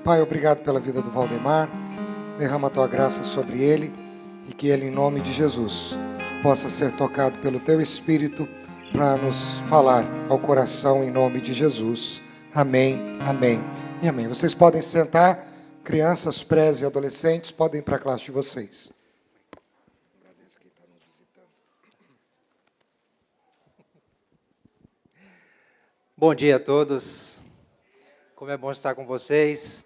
Pai, obrigado pela vida do Valdemar. Derrama a tua graça sobre ele e que ele, em nome de Jesus, possa ser tocado pelo teu Espírito para nos falar ao coração em nome de Jesus. Amém, amém e amém. Vocês podem se sentar, crianças, pré e adolescentes, podem ir para a classe de vocês. Bom dia a todos, como é bom estar com vocês.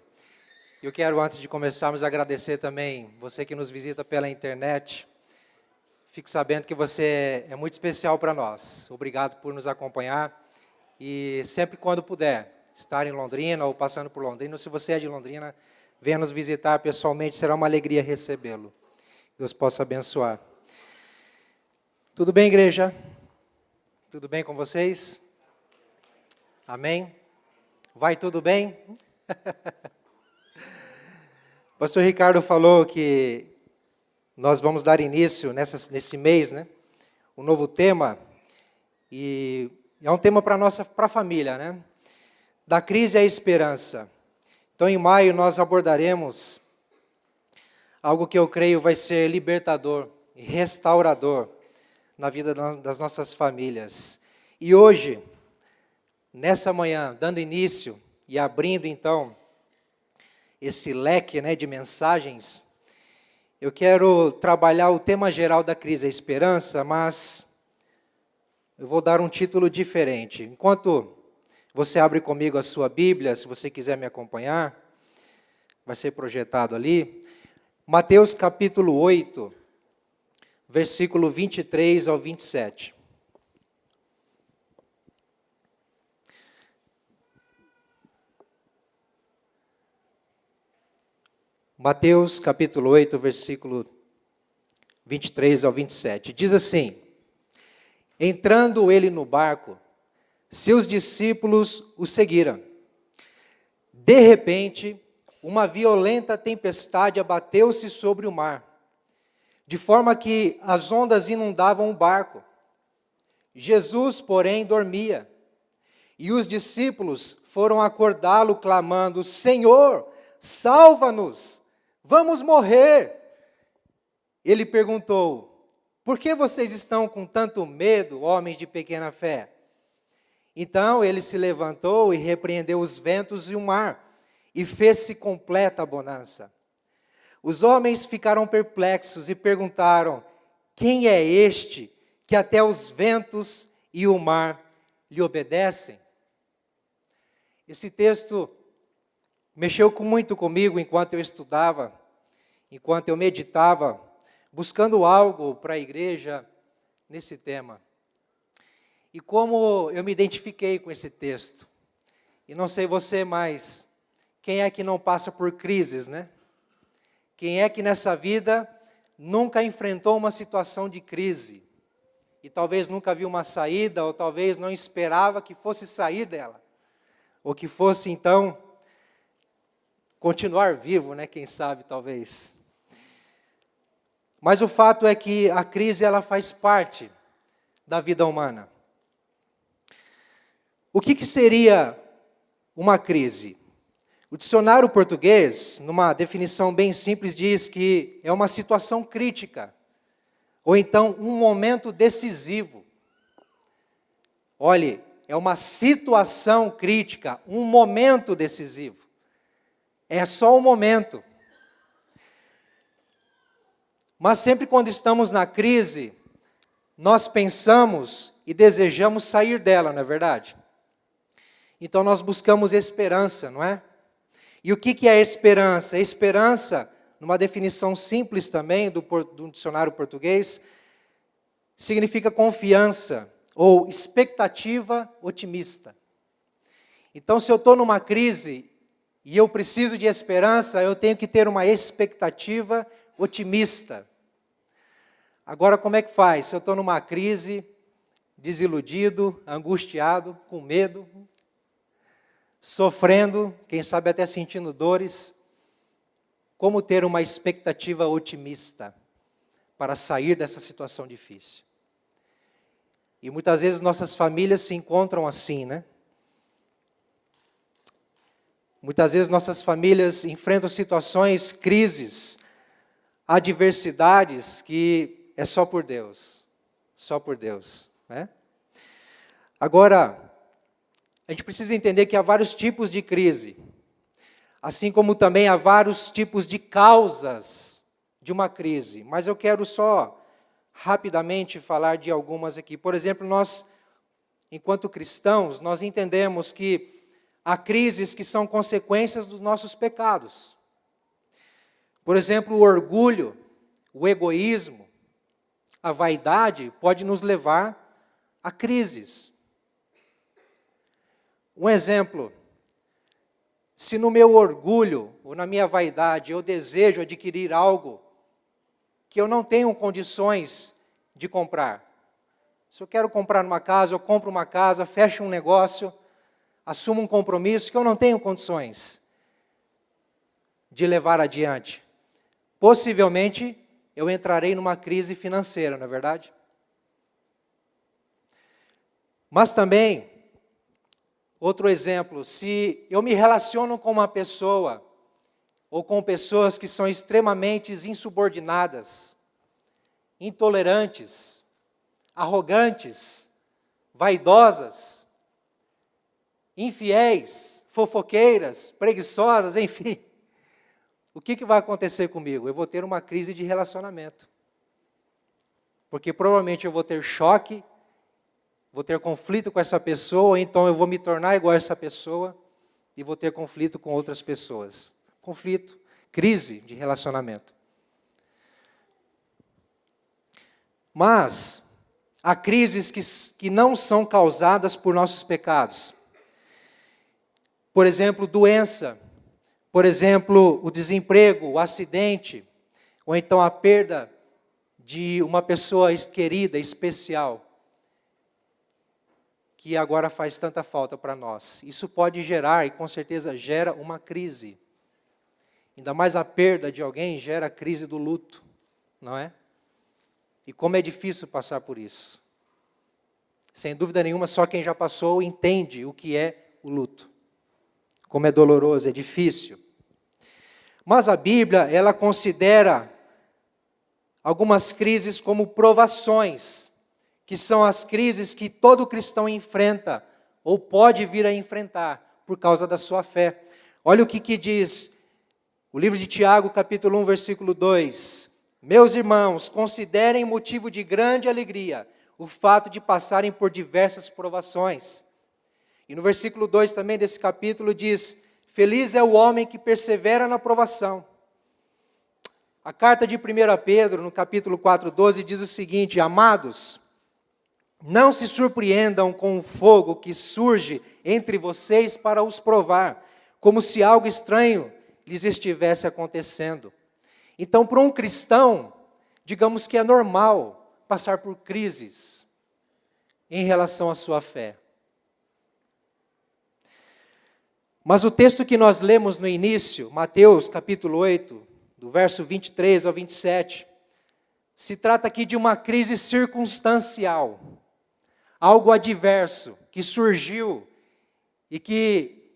Eu quero, antes de começarmos, agradecer também você que nos visita pela internet. Fique sabendo que você é muito especial para nós. Obrigado por nos acompanhar e sempre quando puder, estar em Londrina ou passando por Londrina, ou se você é de Londrina, venha nos visitar pessoalmente, será uma alegria recebê-lo. Deus possa abençoar. Tudo bem, igreja? Tudo bem com vocês? Amém? Vai tudo bem? O pastor Ricardo falou que nós vamos dar início nesse mês, né? Um novo tema, e é um tema para a família, né? Da crise à esperança. Então, em maio, nós abordaremos algo que eu creio vai ser libertador e restaurador na vida das nossas famílias. E hoje, nessa manhã, dando início e abrindo, então, esse leque, né, de mensagens, eu quero trabalhar o tema geral da crise, a esperança, mas eu vou dar um título diferente. Enquanto você abre comigo a sua Bíblia, se você quiser me acompanhar, vai ser projetado ali, Mateus capítulo 8, versículo 23 ao 27. Mateus capítulo 8, versículo 23 ao 27. Diz assim: entrando ele no barco, seus discípulos o seguiram. De repente, uma violenta tempestade abateu-se sobre o mar, de forma que as ondas inundavam o barco. Jesus, porém, dormia, e os discípulos foram acordá-lo, clamando: Senhor, salva-nos! Vamos morrer! Ele perguntou: por que vocês estão com tanto medo, homens de pequena fé? Então ele se levantou e repreendeu os ventos e o mar, e fez-se completa a bonança. Os homens ficaram perplexos e perguntaram: quem é este que até os ventos e o mar lhe obedecem? Esse texto mexeu muito comigo enquanto eu estudava, enquanto eu meditava, buscando algo para a igreja nesse tema. E como eu me identifiquei com esse texto, e não sei você, mas quem é que não passa por crises, né? Quem é que nessa vida nunca enfrentou uma situação de crise? E talvez nunca viu uma saída, ou talvez não esperava que fosse sair dela, ou que fosse então continuar vivo, né? Quem sabe, talvez. Mas o fato é que a crise, ela faz parte da vida humana. O que seria uma crise? O dicionário português, numa definição bem simples, diz que é uma situação crítica, ou então um momento decisivo. Olhe, é uma situação crítica, um momento decisivo. É só um momento. Mas sempre quando estamos na crise, nós pensamos e desejamos sair dela, não é verdade? Então nós buscamos esperança, não é? E o que é esperança? Esperança, numa definição simples também do dicionário português, significa confiança ou expectativa otimista. Então, se eu estou numa crise e eu preciso de esperança, eu tenho que ter uma expectativa otimista. Agora, como é que faz? Se eu estou numa crise, desiludido, angustiado, com medo, sofrendo, quem sabe até sentindo dores, como ter uma expectativa otimista para sair dessa situação difícil? E muitas vezes nossas famílias se encontram assim, né? Muitas vezes nossas famílias enfrentam situações, crises, adversidades que é só por Deus. Só por Deus, né? Agora, a gente precisa entender que há vários tipos de crise. Assim como também há vários tipos de causas de uma crise. Mas eu quero só rapidamente falar de algumas aqui. Por exemplo, nós, enquanto cristãos, nós entendemos que há crises que são consequências dos nossos pecados. Por exemplo, o orgulho, o egoísmo, a vaidade pode nos levar a crises. Um exemplo, se no meu orgulho ou na minha vaidade eu desejo adquirir algo que eu não tenho condições de comprar. Se eu quero comprar uma casa, eu compro uma casa, fecho um negócio, assumo um compromisso que eu não tenho condições de levar adiante. Possivelmente, eu entrarei numa crise financeira, não é verdade? Mas também, outro exemplo, se eu me relaciono com uma pessoa, ou com pessoas que são extremamente insubordinadas, intolerantes, arrogantes, vaidosas, infiéis, fofoqueiras, preguiçosas, enfim. O que vai acontecer comigo? Eu vou ter uma crise de relacionamento. Porque provavelmente eu vou ter choque, vou ter conflito com essa pessoa, ou então eu vou me tornar igual a essa pessoa e vou ter conflito com outras pessoas. Conflito, crise de relacionamento. Mas há crises que não são causadas por nossos pecados. Por exemplo, doença. Por exemplo, o desemprego, o acidente, ou então a perda de uma pessoa querida, especial, que agora faz tanta falta para nós. Isso pode gerar, e com certeza gera, uma crise. Ainda mais a perda de alguém gera a crise do luto, não é? E como é difícil passar por isso. Sem dúvida nenhuma, só quem já passou entende o que é o luto. Como é doloroso, é difícil. Mas a Bíblia, ela considera algumas crises como provações, que são as crises que todo cristão enfrenta, ou pode vir a enfrentar, por causa da sua fé. Olha o que diz o livro de Tiago, capítulo 1, versículo 2. Meus irmãos, considerem motivo de grande alegria o fato de passarem por diversas provações. E no versículo 2 também desse capítulo diz: feliz é o homem que persevera na provação. A carta de 1 Pedro, no capítulo 4:12, diz o seguinte: amados, não se surpreendam com o fogo que surge entre vocês para os provar, como se algo estranho lhes estivesse acontecendo. Então, para um cristão, digamos que é normal passar por crises em relação à sua fé. Mas o texto que nós lemos no início, Mateus capítulo 8, do verso 23 ao 27, se trata aqui de uma crise circunstancial, algo adverso, que surgiu e que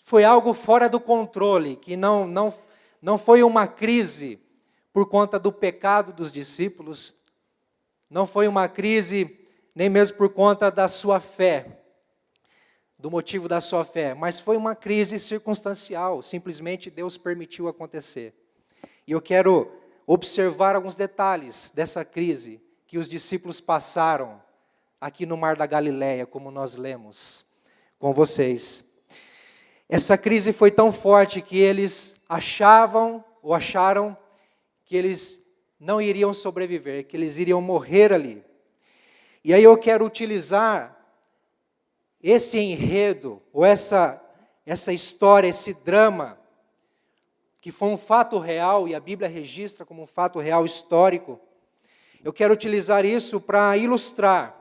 foi algo fora do controle, que não foi uma crise por conta do pecado dos discípulos, não foi uma crise nem mesmo por conta da sua fé, do motivo da sua fé, mas foi uma crise circunstancial, simplesmente Deus permitiu acontecer. E eu quero observar alguns detalhes dessa crise que os discípulos passaram aqui no Mar da Galileia, como nós lemos com vocês. Essa crise foi tão forte que eles acharam que eles não iriam sobreviver, que eles iriam morrer ali. E aí eu quero utilizar esse enredo, ou essa história, esse drama, que foi um fato real, e a Bíblia registra como um fato real histórico, eu quero utilizar isso para ilustrar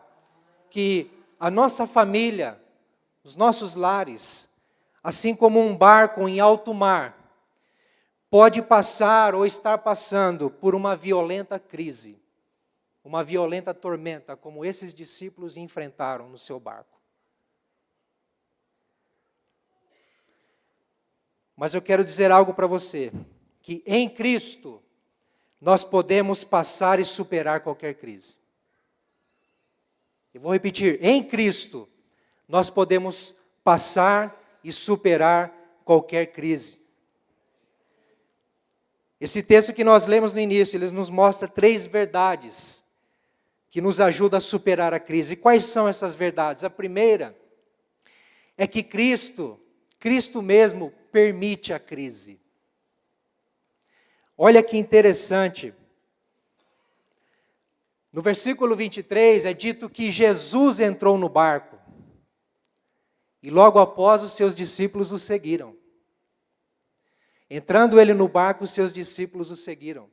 que a nossa família, os nossos lares, assim como um barco em alto mar, pode passar ou estar passando por uma violenta crise, uma violenta tormenta, como esses discípulos enfrentaram no seu barco. Mas eu quero dizer algo para você, que em Cristo nós podemos passar e superar qualquer crise. Eu vou repetir, em Cristo nós podemos passar e superar qualquer crise. Esse texto que nós lemos no início, ele nos mostra 3 verdades que nos ajudam a superar a crise. E quais são essas verdades? A primeira é que Cristo mesmo permite a crise. Olha que interessante. No versículo 23 é dito que Jesus entrou no barco. E logo após os seus discípulos o seguiram. Entrando ele no barco, os seus discípulos o seguiram.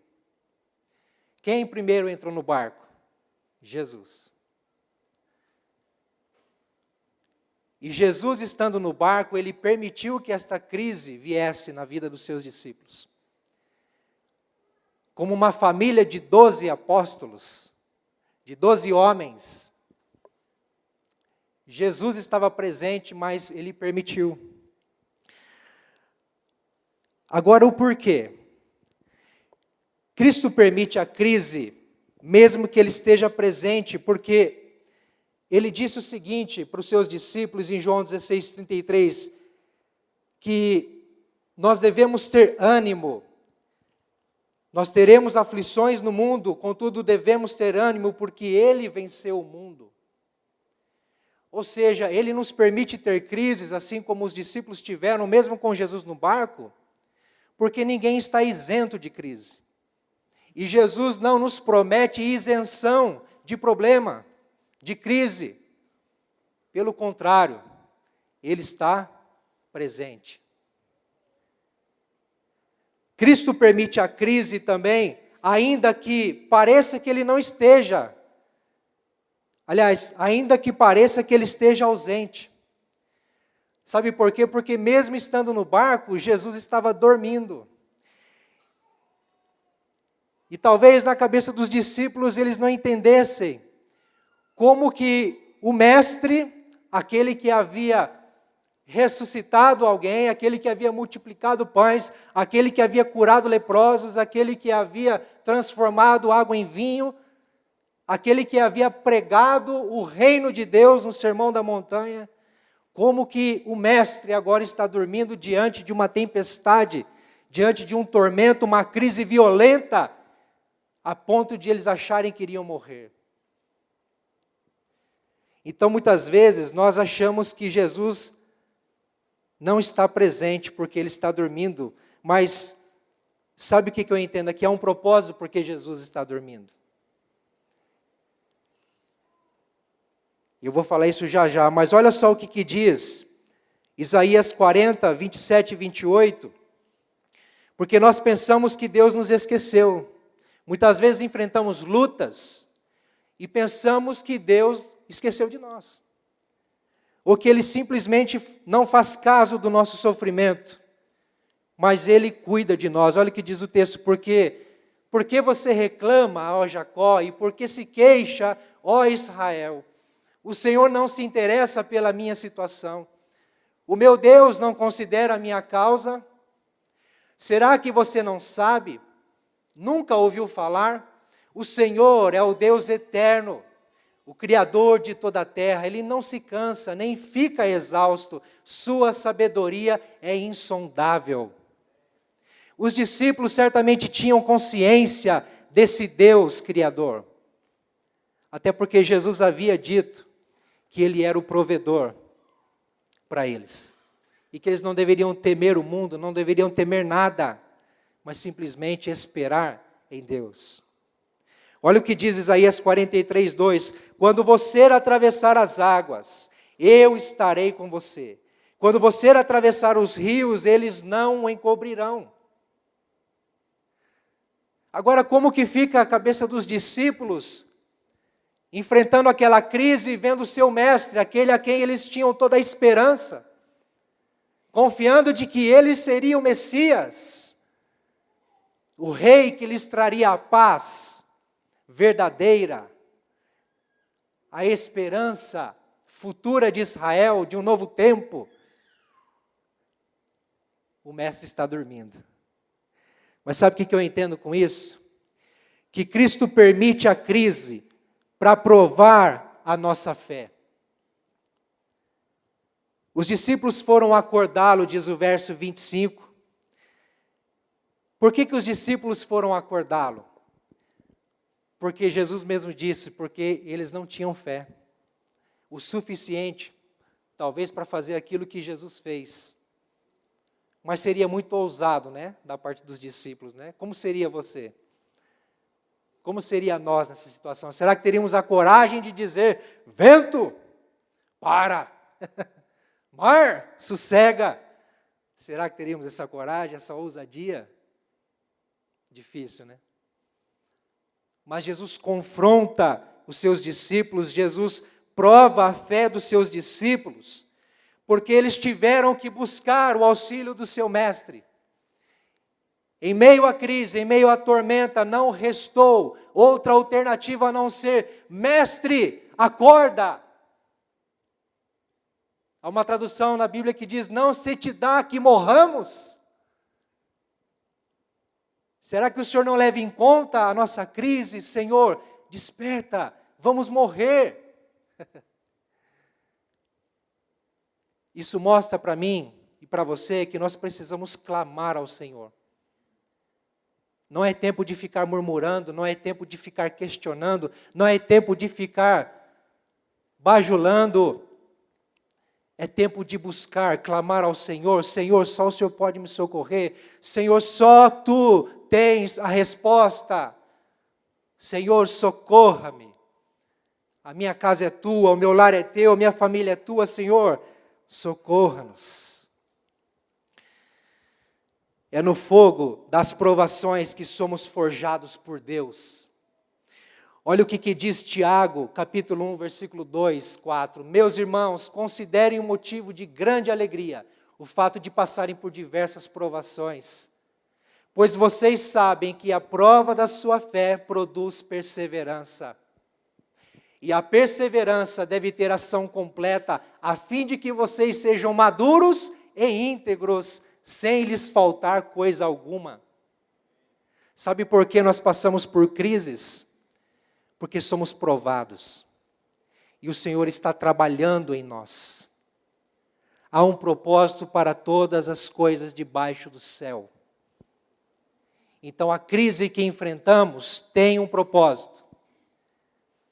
Quem primeiro entrou no barco? Jesus. E Jesus, estando no barco, ele permitiu que esta crise viesse na vida dos seus discípulos. Como uma família de 12 apóstolos, de 12 homens, Jesus estava presente, mas ele permitiu. Agora, o porquê? Cristo permite a crise, mesmo que ele esteja presente, porque ele disse o seguinte para os seus discípulos em João 16:33, que nós devemos ter ânimo. Nós teremos aflições no mundo, contudo devemos ter ânimo, porque ele venceu o mundo. Ou seja, ele nos permite ter crises, assim como os discípulos tiveram, mesmo com Jesus no barco, porque ninguém está isento de crise. E Jesus não nos promete isenção de problema, de crise. Pelo contrário, ele está presente. Cristo permite a crise também, ainda que pareça que ele não esteja. Aliás, ainda que pareça que ele esteja ausente. Sabe por quê? Porque mesmo estando no barco, Jesus estava dormindo. E talvez na cabeça dos discípulos eles não entendessem como que o mestre, aquele que havia ressuscitado alguém, aquele que havia multiplicado pães, aquele que havia curado leprosos, aquele que havia transformado água em vinho, aquele que havia pregado o reino de Deus no Sermão da Montanha, como que o mestre agora está dormindo diante de uma tempestade, diante de um tormento, uma crise violenta, a ponto de eles acharem que iriam morrer. Então, muitas vezes, nós achamos que Jesus não está presente porque ele está dormindo, mas sabe o que eu entendo aqui? Há um propósito porque Jesus está dormindo. Eu vou falar isso já já, mas olha só o que diz Isaías 40, 27 e 28, porque nós pensamos que Deus nos esqueceu. Muitas vezes enfrentamos lutas e pensamos que Deus esqueceu de nós, ou que Ele simplesmente não faz caso do nosso sofrimento, mas Ele cuida de nós. Olha o que diz o texto: porque você reclama, ó Jacó, e porque se queixa, ó Israel? O Senhor não se interessa pela minha situação. O meu Deus não considera a minha causa. Será que você não sabe? Nunca ouviu falar? O Senhor é o Deus eterno, o Criador de toda a terra. Ele não se cansa, nem fica exausto. Sua sabedoria é insondável. Os discípulos certamente tinham consciência desse Deus Criador. Até porque Jesus havia dito que Ele era o provedor para eles. E que eles não deveriam temer o mundo, não deveriam temer nada, mas simplesmente esperar em Deus. Olha o que diz Isaías 43, 2. Quando você atravessar as águas, eu estarei com você. Quando você atravessar os rios, eles não o encobrirão. Agora, como que fica a cabeça dos discípulos enfrentando aquela crise e vendo o seu mestre, aquele a quem eles tinham toda a esperança, confiando de que ele seria o Messias, o rei que lhes traria a paz verdadeira, a esperança futura de Israel, de um novo tempo. o mestre está dormindo. Mas sabe o que eu entendo com isso? Que Cristo permite a crise para provar a nossa fé. Os discípulos foram acordá-lo, diz o verso 25. Por que os discípulos foram acordá-lo? Porque Jesus mesmo disse, porque eles não tinham fé o suficiente, talvez para fazer aquilo que Jesus fez. Mas seria muito ousado, né, da parte dos discípulos, né? Como seria você? Como seria nós nessa situação? Será que teríamos a coragem de dizer, vento, para, mar, sossega? Será que teríamos essa coragem, essa ousadia? Difícil, né? Mas Jesus confronta os seus discípulos, Jesus prova a fé dos seus discípulos, porque eles tiveram que buscar o auxílio do seu mestre. Em meio à crise, em meio à tormenta, não restou outra alternativa a não ser, mestre, acorda. Há uma tradução na Bíblia que diz, não se te dá que morramos. Será que o Senhor não leva em conta a nossa crise? Senhor, desperta, vamos morrer. Isso mostra para mim e para você que nós precisamos clamar ao Senhor. Não é tempo de ficar murmurando, não é tempo de ficar questionando, não é tempo de ficar bajulando. É tempo de buscar, clamar ao Senhor. Senhor, só o Senhor pode me socorrer. Senhor, só Tu tens a resposta. Senhor, socorra-me. A minha casa é Tua, o meu lar é Teu, a minha família é Tua. Senhor, socorra-nos. É no fogo das provações que somos forjados por Deus. Olha o que diz Tiago, capítulo 1, versículo 2, 4. Meus irmãos, considerem um motivo de grande alegria o fato de passarem por diversas provações, pois vocês sabem que a prova da sua fé produz perseverança. E a perseverança deve ter ação completa, a fim de que vocês sejam maduros e íntegros, sem lhes faltar coisa alguma. Sabe por que nós passamos por crises? Porque somos provados. E o Senhor está trabalhando em nós. Há um propósito para todas as coisas debaixo do céu. Então a crise que enfrentamos tem um propósito.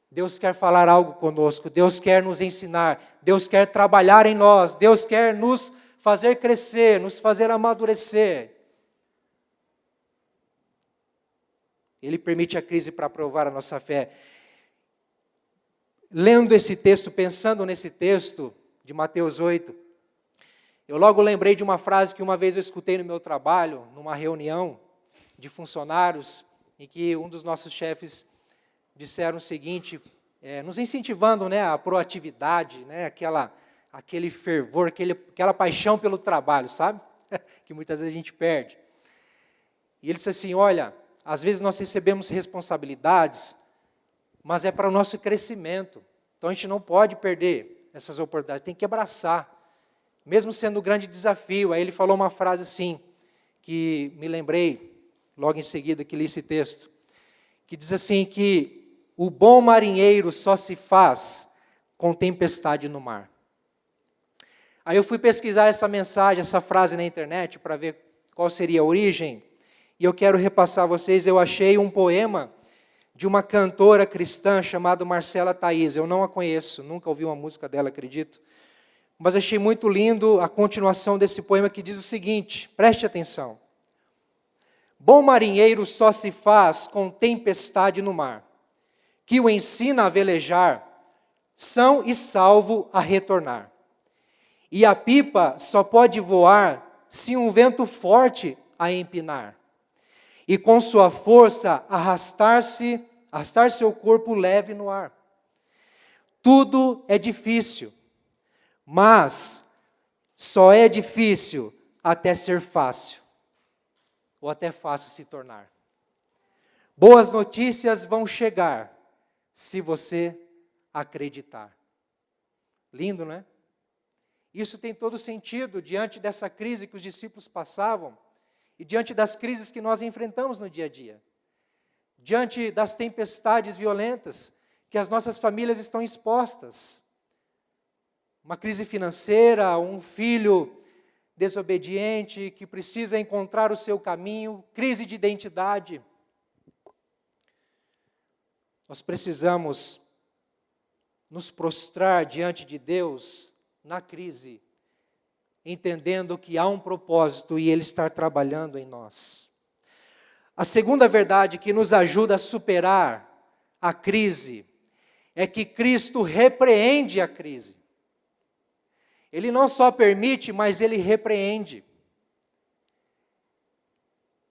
Deus quer falar algo conosco, Deus quer nos ensinar, Deus quer trabalhar em nós, Deus quer nos fazer crescer, nos fazer amadurecer. Ele permite a crise para provar a nossa fé. Lendo esse texto, pensando nesse texto de Mateus 8, eu logo lembrei de uma frase que uma vez eu escutei no meu trabalho, numa reunião de funcionários, em que um dos nossos chefes disseram o seguinte, nos incentivando, né, a proatividade, né, aquele fervor, aquela paixão pelo trabalho, sabe? Que muitas vezes a gente perde. E ele disse assim, olha, às vezes nós recebemos responsabilidades, mas é para o nosso crescimento. Então a gente não pode perder essas oportunidades, tem que abraçar, mesmo sendo um grande desafio. Aí ele falou uma frase assim, que me lembrei, logo em seguida que li esse texto, que diz assim que o bom marinheiro só se faz com tempestade no mar. Aí eu fui pesquisar essa mensagem, essa frase na internet, para ver qual seria a origem, e eu quero repassar a vocês. Eu achei um poema de uma cantora cristã chamada Marcela Thaís. Eu não a conheço, nunca ouvi uma música dela, acredito. Mas achei muito lindo a continuação desse poema que diz o seguinte, preste atenção. Bom marinheiro só se faz com tempestade no mar, que o ensina a velejar, são e salvo a retornar. E a pipa só pode voar se um vento forte a empinar. E com sua força arrastar seu corpo leve no ar. Tudo é difícil, mas só é difícil até ser fácil, ou até fácil se tornar. Boas notícias vão chegar, se você acreditar. Lindo, não é? Isso tem todo sentido diante dessa crise que os discípulos passavam e diante das crises que nós enfrentamos no dia a dia. Diante das tempestades violentas que as nossas famílias estão expostas. Uma crise financeira, um filho desobediente que precisa encontrar o seu caminho, crise de identidade. Nós precisamos nos prostrar diante de Deus na crise, entendendo que há um propósito e Ele está trabalhando em nós. A segunda verdade que nos ajuda a superar a crise é que Cristo repreende a crise. Ele não só permite, mas Ele repreende.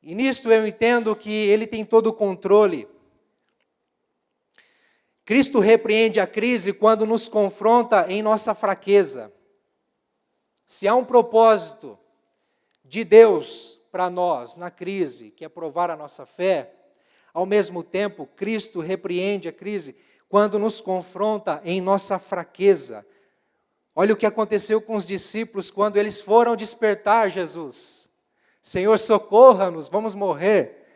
E nisto eu entendo que Ele tem todo o controle. Cristo repreende a crise quando nos confronta em nossa fraqueza. Se há um propósito de Deus para nós na crise, que é provar a nossa fé, ao mesmo tempo, Cristo repreende a crise quando nos confronta em nossa fraqueza. Olha o que aconteceu com os discípulos quando eles foram despertar Jesus. Senhor, socorra-nos, vamos morrer.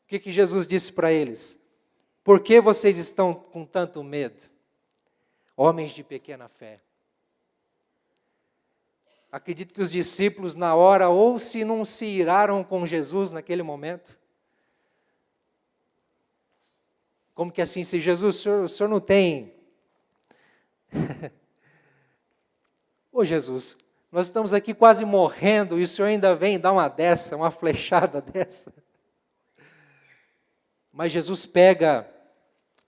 O que Jesus disse para eles? Por que vocês estão com tanto medo? Homens de pequena fé. Acredito que os discípulos na hora ou se não se iraram com Jesus naquele momento. Como que assim, se Jesus, o senhor não tem... Ô Jesus, nós estamos aqui quase morrendo e o senhor ainda vem dar uma dessa, uma flechada dessa. Mas Jesus pega,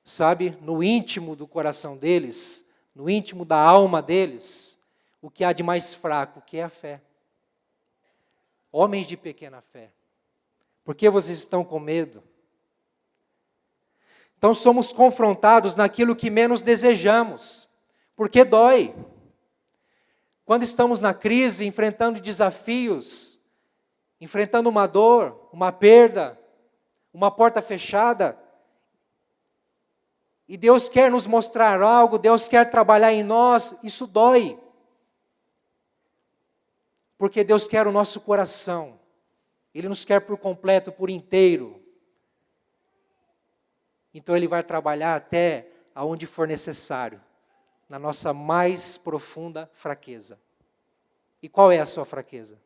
sabe, no íntimo do coração deles, no íntimo da alma deles, o que há de mais fraco, que é a fé. Homens de pequena fé, por que vocês estão com medo? Então somos confrontados naquilo que menos desejamos, porque dói. Quando estamos na crise, enfrentando desafios, enfrentando uma dor, uma perda, uma porta fechada, e Deus quer nos mostrar algo, Deus quer trabalhar em nós, isso dói. Porque Deus quer o nosso coração, Ele nos quer por completo, por inteiro. Então Ele vai trabalhar até aonde for necessário, na nossa mais profunda fraqueza. E qual é a sua fraqueza?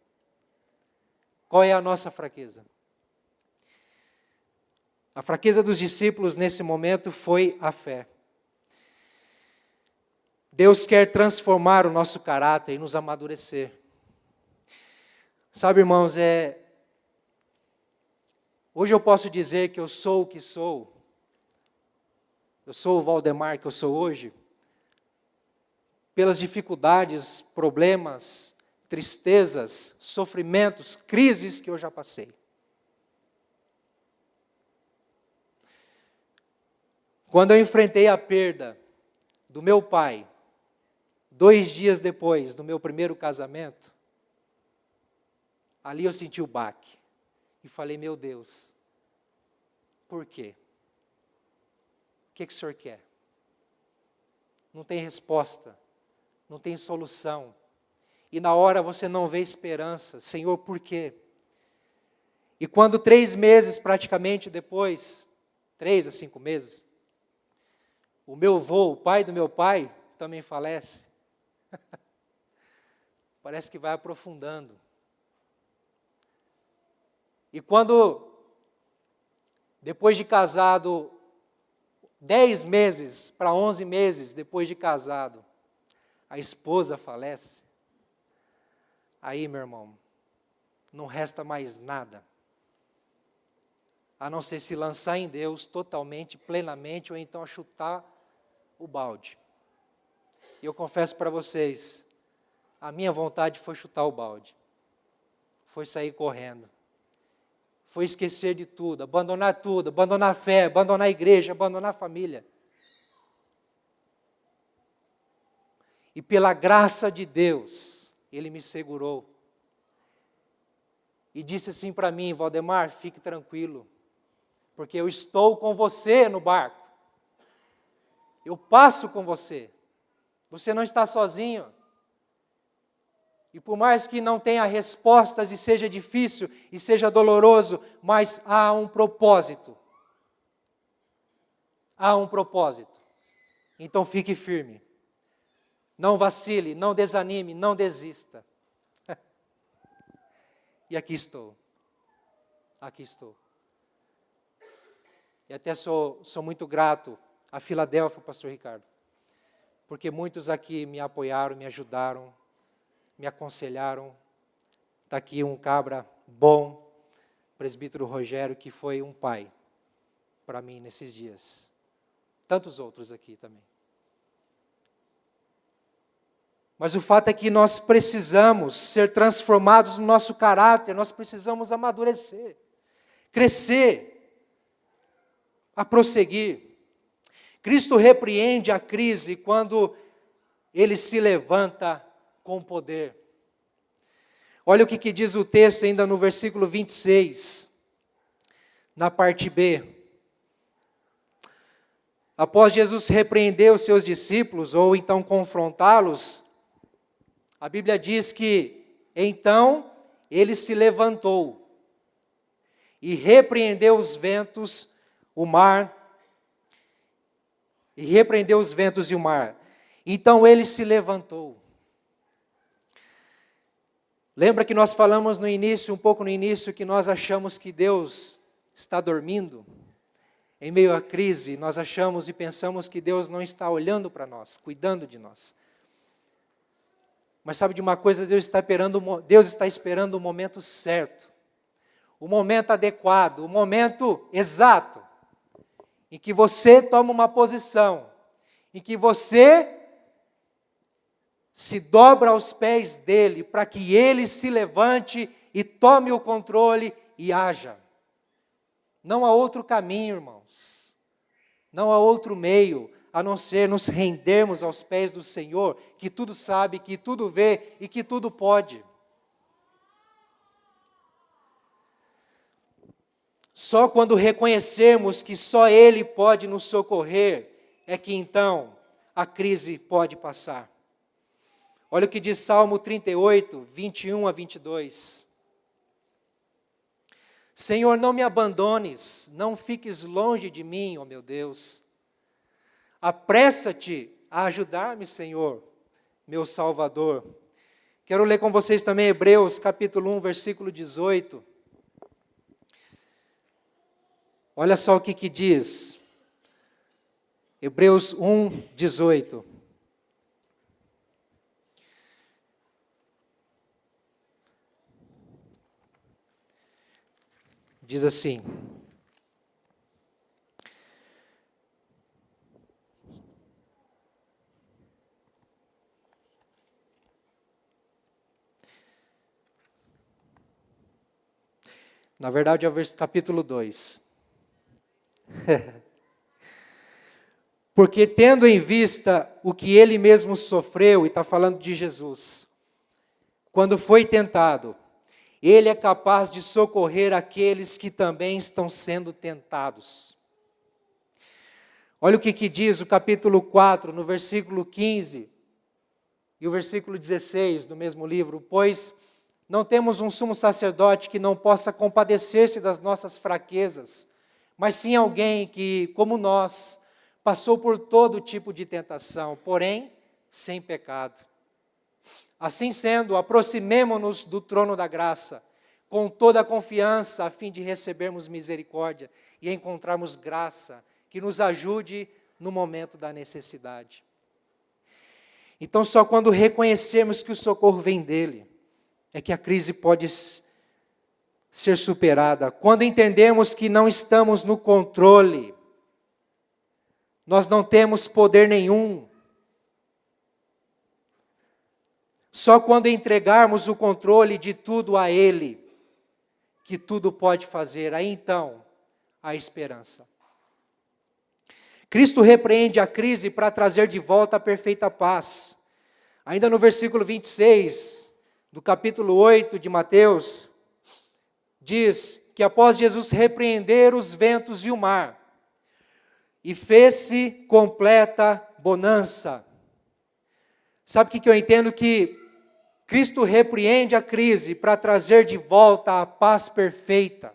Qual é a nossa fraqueza? A fraqueza dos discípulos nesse momento foi a fé. Deus quer transformar o nosso caráter e nos amadurecer. Sabe, irmãos, hoje eu posso dizer que eu sou o que sou. Eu sou o Valdemar que eu sou hoje, pelas dificuldades, problemas, tristezas, sofrimentos, crises que eu já passei. Quando eu enfrentei a perda do meu pai, 2 dias depois do meu primeiro casamento, ali eu senti o baque e falei, meu Deus, por quê? O que o Senhor quer? Não tem resposta, não tem solução. E na hora você não vê esperança. Senhor, por quê? E quando 3 meses praticamente depois, 3 a 5 meses, o meu avô, o pai do meu pai, também falece. Parece que vai aprofundando. E quando, depois de casado, 10 meses para 11 meses depois de casado, a esposa falece, aí, meu irmão, não resta mais nada, a não ser se lançar em Deus totalmente, plenamente, ou então a chutar o balde. E eu confesso para vocês, a minha vontade foi chutar o balde, foi sair correndo, foi esquecer de tudo, abandonar a fé, abandonar a igreja, abandonar a família. E pela graça de Deus, Ele me segurou. E disse assim para mim, Valdemar, fique tranquilo, porque eu estou com você no barco. Eu passo com você. Você não está sozinho. E por mais que não tenha respostas e seja difícil e seja doloroso, mas há um propósito. Há um propósito. Então fique firme. Não vacile, não desanime, não desista. E aqui estou. Aqui estou. E até sou muito grato a Filadélfia, pastor Ricardo, porque muitos aqui me apoiaram, me ajudaram, me aconselharam. Está aqui um cabra bom, presbítero Rogério, que foi um pai para mim nesses dias. Tantos outros aqui também. Mas o fato é que nós precisamos ser transformados no nosso caráter, nós precisamos amadurecer, crescer, a prosseguir. Cristo repreende a crise quando Ele se levanta com poder. Olha o que diz o texto ainda no versículo 26, na parte B. Após Jesus repreender os seus discípulos, ou então confrontá-los, a Bíblia diz que, então, ele se levantou e repreendeu os ventos, o mar, e repreendeu os ventos e o mar. Então ele se levantou. Lembra que nós falamos no início, um pouco no início, que nós achamos que Deus está dormindo? Em meio à crise, nós achamos e pensamos que Deus não está olhando para nós, cuidando de nós. Mas sabe de uma coisa, Deus está esperando o momento certo, o momento adequado, o momento exato, em que você toma uma posição, em que você se dobra aos pés dele, para que ele se levante e tome o controle e haja. Não há outro caminho, irmãos, não há outro meio, a não ser nos rendermos aos pés do Senhor, que tudo sabe, que tudo vê e que tudo pode. Só quando reconhecermos que só Ele pode nos socorrer, é que então a crise pode passar. Olha o que diz Salmo 38, 21 a 22. Senhor, não me abandones, não fiques longe de mim, ó meu Deus. Apressa-te a ajudar-me, Senhor, meu Salvador. Quero ler com vocês também Hebreus, capítulo 1, versículo 18. Olha só o que diz. Hebreus 1, 18. Diz assim: na verdade é o capítulo 2. Porque tendo em vista o que ele mesmo sofreu, e está falando de Jesus, quando foi tentado, ele é capaz de socorrer aqueles que também estão sendo tentados. Olha o que diz o capítulo 4, no versículo 15, e o versículo 16 do mesmo livro. Pois não temos um sumo sacerdote que não possa compadecer-se das nossas fraquezas, mas sim alguém que, como nós, passou por todo tipo de tentação, porém, sem pecado. Assim sendo, aproximemo-nos do trono da graça, com toda a confiança, a fim de recebermos misericórdia e encontrarmos graça que nos ajude no momento da necessidade. Então, só quando reconhecermos que o socorro vem dele, é que a crise pode ser superada. Quando entendemos que não estamos no controle, nós não temos poder nenhum. Só quando entregarmos o controle de tudo a Ele, que tudo pode fazer, aí então há esperança. Cristo repreende a crise para trazer de volta a perfeita paz. Ainda no versículo 26, do capítulo 8 de Mateus, diz que após Jesus repreender os ventos e o mar, e fez-se completa bonança. Sabe o que eu entendo? Que Cristo repreende a crise para trazer de volta a paz perfeita,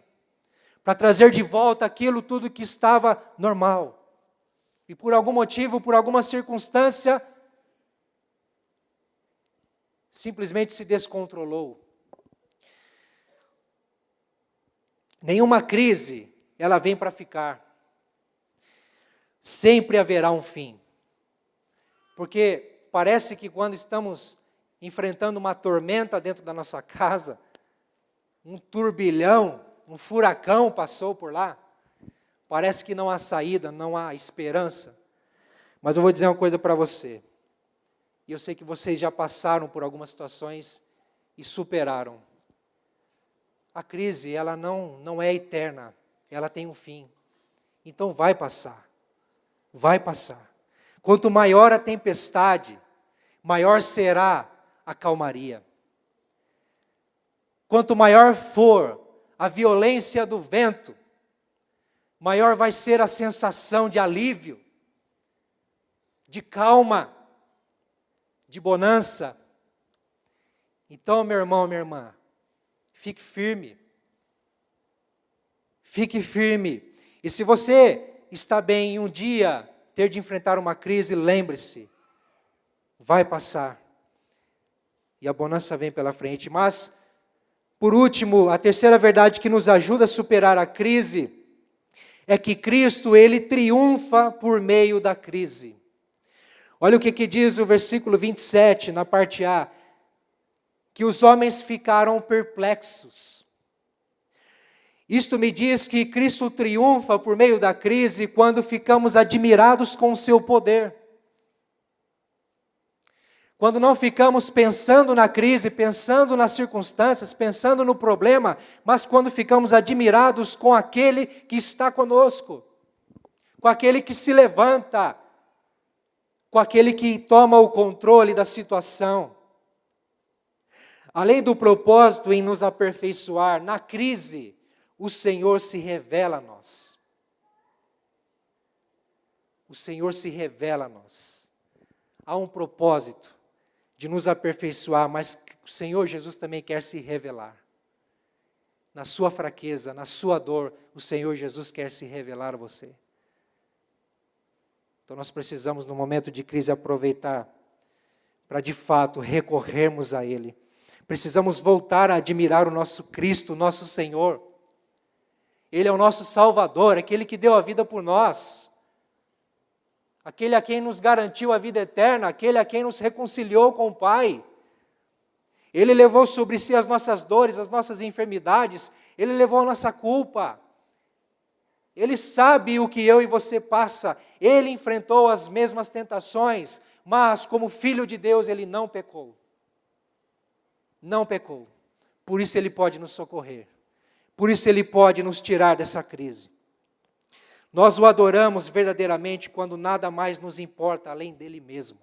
para trazer de volta aquilo tudo que estava normal. E por algum motivo, por alguma circunstância, simplesmente se descontrolou. Nenhuma crise, ela vem para ficar. Sempre haverá um fim. Porque parece que quando estamos enfrentando uma tormenta dentro da nossa casa, um turbilhão, um furacão passou por lá, parece que não há saída, não há esperança. Mas eu vou dizer uma coisa para você. E eu sei que vocês já passaram por algumas situações e superaram. A crise, ela não é eterna, ela tem um fim. Então vai passar, vai passar. Quanto maior a tempestade, maior será a calmaria. Quanto maior for a violência do vento, maior vai ser a sensação de alívio, de calma, de bonança. Então, meu irmão, minha irmã, fique firme. Fique firme. E se você está bem em um dia ter de enfrentar uma crise, lembre-se, vai passar. E a bonança vem pela frente. Mas, por último, a terceira verdade que nos ajuda a superar a crise é que Cristo, Ele triunfa por meio da crise. Olha o que diz o versículo 27, na parte A, que os homens ficaram perplexos. Isto me diz que Cristo triunfa por meio da crise quando ficamos admirados com o seu poder. Quando não ficamos pensando na crise, pensando nas circunstâncias, pensando no problema, mas quando ficamos admirados com aquele que está conosco, com aquele que se levanta, com aquele que toma o controle da situação. Além do propósito em nos aperfeiçoar, na crise, o Senhor se revela a nós. O Senhor se revela a nós. Há um propósito de nos aperfeiçoar, mas o Senhor Jesus também quer se revelar. Na sua fraqueza, na sua dor, o Senhor Jesus quer se revelar a você. Então nós precisamos, no momento de crise, aproveitar para de fato recorrermos a Ele. Precisamos voltar a admirar o nosso Cristo, o nosso Senhor. Ele é o nosso Salvador, aquele que deu a vida por nós. Aquele a quem nos garantiu a vida eterna, aquele a quem nos reconciliou com o Pai. Ele levou sobre si as nossas dores, as nossas enfermidades, Ele levou a nossa culpa. Ele sabe o que eu e você passa, Ele enfrentou as mesmas tentações, mas como Filho de Deus Ele não pecou. Não pecou. Por isso Ele pode nos socorrer. Por isso Ele pode nos tirar dessa crise. Nós o adoramos verdadeiramente quando nada mais nos importa além dele mesmo.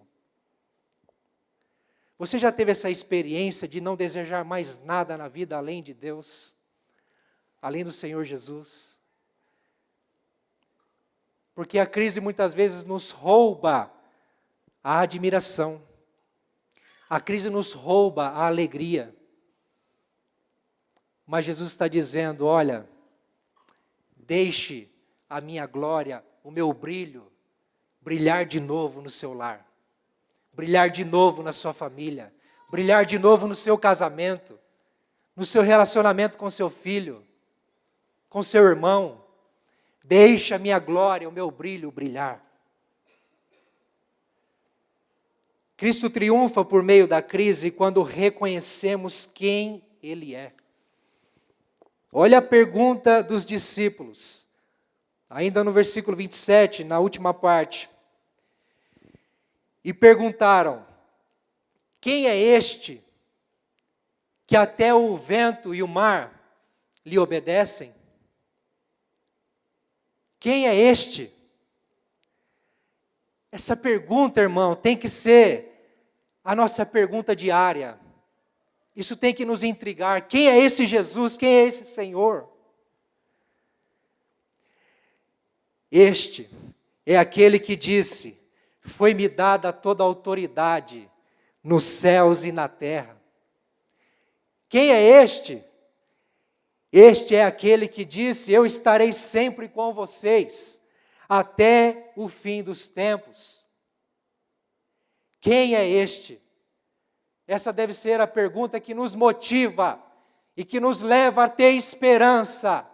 Você já teve essa experiência de não desejar mais nada na vida além de Deus? Além do Senhor Jesus? Porque a crise muitas vezes nos rouba a admiração. A crise nos rouba a alegria. Mas Jesus está dizendo, olha, deixe a minha glória, o meu brilho, brilhar de novo no seu lar, brilhar de novo na sua família, brilhar de novo no seu casamento, no seu relacionamento com seu filho, com seu irmão. Deixe a minha glória, o meu brilho brilhar. Cristo triunfa por meio da crise quando reconhecemos quem Ele é. Olha a pergunta dos discípulos. Ainda no versículo 27, na última parte. E perguntaram, quem é este que até o vento e o mar lhe obedecem? Quem é este? Essa pergunta, irmão, tem que ser a nossa pergunta diária. Isso tem que nos intrigar. Quem é esse Jesus? Quem é esse Senhor? Este é aquele que disse, foi-me dada toda a autoridade nos céus e na terra. Quem é este? Este é aquele que disse: eu estarei sempre com vocês, até o fim dos tempos. Quem é este? Essa deve ser a pergunta que nos motiva e que nos leva a ter esperança.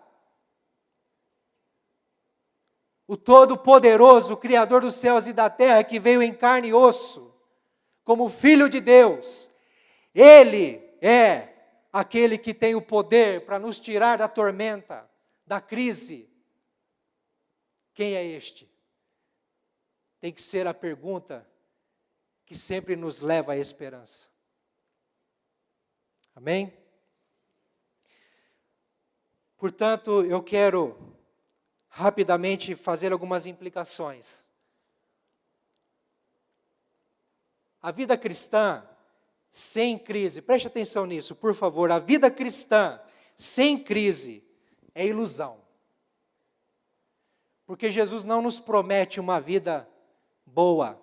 O Todo-Poderoso, o Criador dos céus e da terra, que veio em carne e osso, como Filho de Deus, Ele é aquele que tem o poder para nos tirar da tormenta, da crise. Quem é este? Tem que ser a pergunta que sempre nos leva à esperança. Amém? Portanto, eu quero rapidamente fazer algumas implicações. A vida cristã sem crise, preste atenção nisso, por favor, a vida cristã sem crise é ilusão. Porque Jesus não nos promete uma vida boa.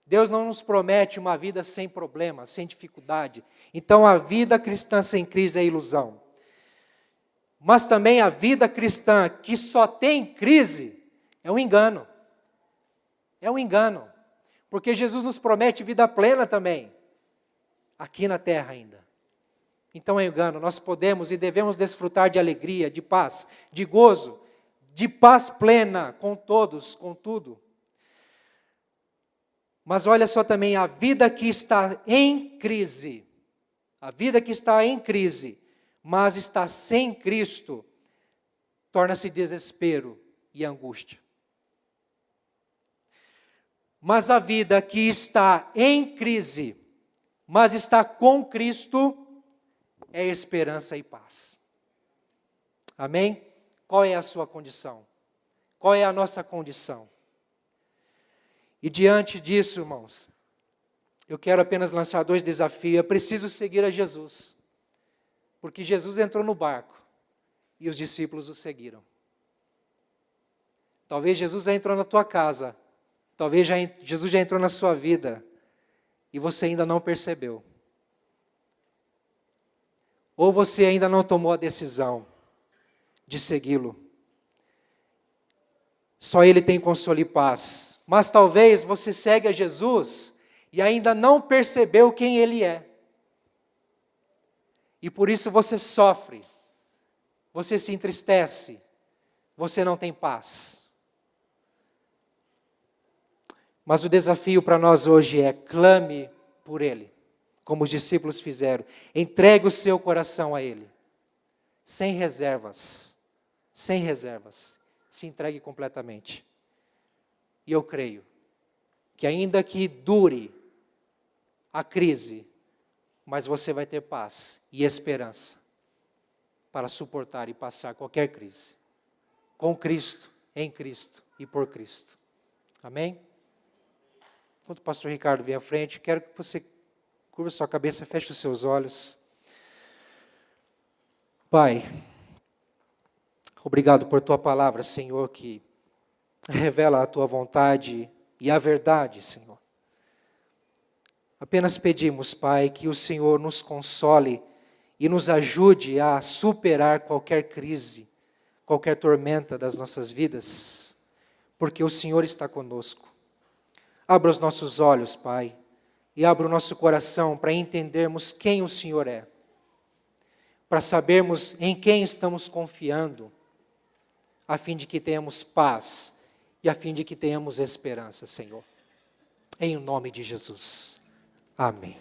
Deus não nos promete uma vida sem problemas, sem dificuldade. Então a vida cristã sem crise é ilusão. Mas também a vida cristã que só tem crise é um engano. É um engano. Porque Jesus nos promete vida plena também, aqui na terra ainda. Então é um engano. Nós podemos e devemos desfrutar de alegria, de paz, de gozo, de paz plena com todos, com tudo. Mas olha só também, a vida que está em crise, a vida que está em crise, mas está sem Cristo, torna-se desespero e angústia. Mas a vida que está em crise, mas está com Cristo, é esperança e paz. Amém? Qual é a sua condição? Qual é a nossa condição? E diante disso, irmãos, eu quero apenas lançar 2 desafios. É preciso seguir a Jesus. Porque Jesus entrou no barco e os discípulos o seguiram. Talvez Jesus já entrou na tua casa. Talvez Jesus já entrou na sua vida e você ainda não percebeu. Ou você ainda não tomou a decisão de segui-lo. Só Ele tem consolo e paz. Mas talvez você segue a Jesus e ainda não percebeu quem Ele é. E por isso você sofre, você se entristece, você não tem paz. Mas o desafio para nós hoje é: clame por Ele, como os discípulos fizeram. Entregue o seu coração a Ele, sem reservas, sem reservas. Se entregue completamente. E eu creio que ainda que dure a crise, mas você vai ter paz e esperança para suportar e passar qualquer crise. Com Cristo, em Cristo e por Cristo. Amém? Enquanto o pastor Ricardo vem à frente, quero que você curva sua cabeça, feche os seus olhos. Pai, obrigado por tua palavra, Senhor, que revela a tua vontade e a verdade, Senhor. Apenas pedimos, Pai, que o Senhor nos console e nos ajude a superar qualquer crise, qualquer tormenta das nossas vidas, porque o Senhor está conosco. Abra os nossos olhos, Pai, e abra o nosso coração para entendermos quem o Senhor é, para sabermos em quem estamos confiando, a fim de que tenhamos paz e a fim de que tenhamos esperança, Senhor. Em nome de Jesus. Amém.